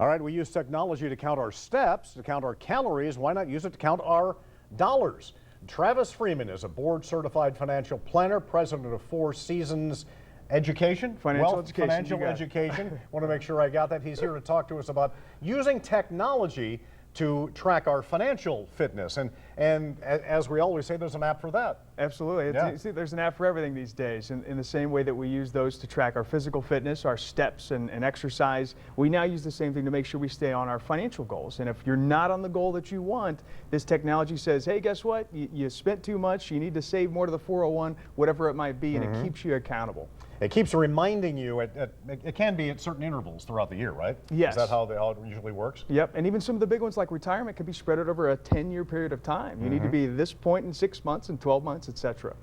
All right, we use technology to count our steps, to count our calories. Why not use it to count our dollars? Travis Freeman is a board-certified financial planner, president of Four Seasons Education. Financial education. Want to make sure I got that. He's here to talk to us about using technology to track our financial fitness. And as we always say, there's an app for that. Absolutely. Yeah. See, there's an app for everything these days. In the same way that we use those to track our physical fitness, our steps and exercise, we now use the same thing to make sure we stay on our financial goals. And if you're not on the goal that you want, this technology says, hey, guess what? You spent too much. You need to save more to the 401, whatever it might be, and it keeps you accountable. It keeps reminding you, it can be at certain intervals throughout the year, right? Yes. Is that how it usually works? Yep, and even some of the big ones like retirement can be spread out over a 10-year period of time. You need to be at this point in 6 months and 12 months, etc.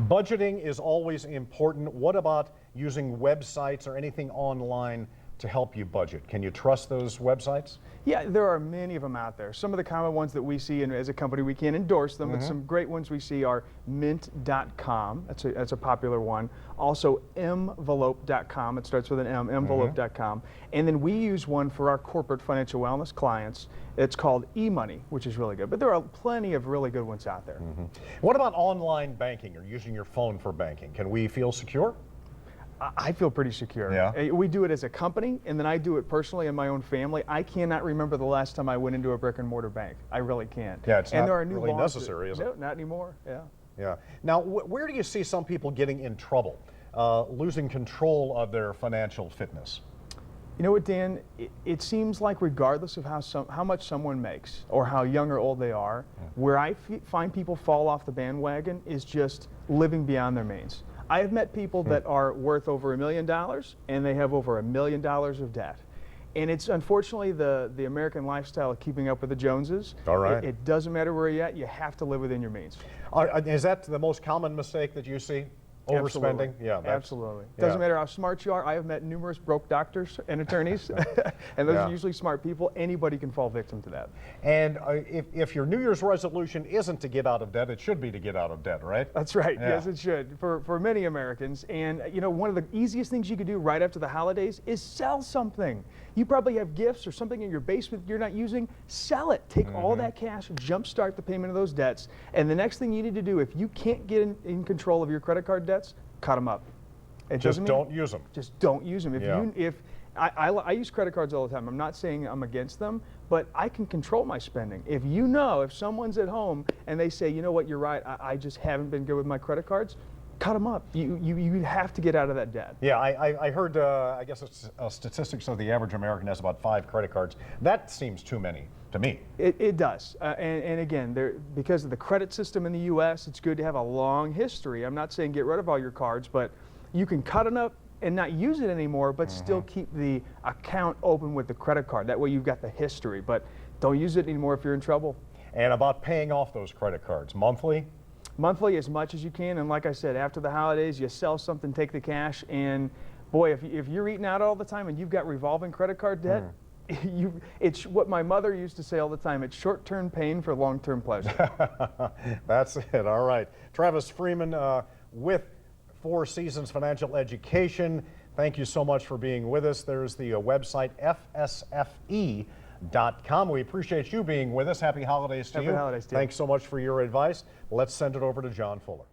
Budgeting is always important. What about using websites or anything online to help you budget? Can you trust those websites? Yeah, there are many of them out there. Some of the common ones that we see, and as a company we can't endorse them, but some great ones we see are mint.com. That's a popular one. Also envelope.com. It starts with an M, envelope.com. And then we use one for our corporate financial wellness clients. It's called eMoney, which is really good. But there are plenty of really good ones out there. What about online banking or using your phone for banking? Can we feel secure? I feel pretty secure. Yeah. We do it as a company, and then I do it personally in my own family. I cannot remember the last time I went into a brick and mortar bank. I really can't. Yeah, it's and not there are new really laws necessary, is No, it? not anymore. Yeah. Yeah. Now, where do you see some people getting in trouble, losing control of their financial fitness? You know what, Dan? It seems like regardless of how much someone makes or how young or old they are, where I find people fall off the bandwagon is just living beyond their means. I have met people that are worth over $1 million and they have over $1 million of debt. And it's unfortunately the American lifestyle of keeping up with the Joneses. All right. It doesn't matter where you're at, you have to live within your means. Is that the most common mistake that you see? Overspending? Absolutely. Yeah. Absolutely. Yeah. Doesn't matter how smart you are. I have met numerous broke doctors and attorneys, and those are usually smart people. Anybody can fall victim to that. And if your New Year's resolution isn't to get out of debt, it should be to get out of debt, right? That's right. Yeah. Yes, it should for many Americans. And you know, one of the easiest things you could do right after the holidays is sell something. You probably have gifts or something in your basement you're not using. Sell it. Take all that cash and jumpstart the payment of those debts. And the next thing you need to do, if you can't get in control of your credit card debts, cut them up. Just don't use them. Just don't use them. I use credit cards all the time. I'm not saying I'm against them, but I can control my spending. If someone's at home and they say, you know what, you're right, I just haven't been good with my credit cards, cut them up. You have to get out of that debt. Yeah, I heard, I guess it's statistics of the average American has about 5 credit cards. That seems too many to me. It does. And again, because of the credit system in the U.S., it's good to have a long history. I'm not saying get rid of all your cards, but you can cut it up and not use it anymore, but still keep the account open with the credit card. That way you've got the history, but don't use it anymore if you're in trouble. And about paying off those credit cards, monthly? Monthly as much as you can, and like I said, after the holidays, you sell something, take the cash, and boy, if you're eating out all the time and you've got revolving credit card debt, it's what my mother used to say all the time, it's short-term pain for long-term pleasure. That's it, all right. Travis Freeman with Four Seasons Financial Education, thank you so much for being with us. There's the website, fsfe.com. We appreciate you being with us. Happy holidays to you. Happy holidays to you. Thanks so much for your advice. Let's send it over to John Fuller.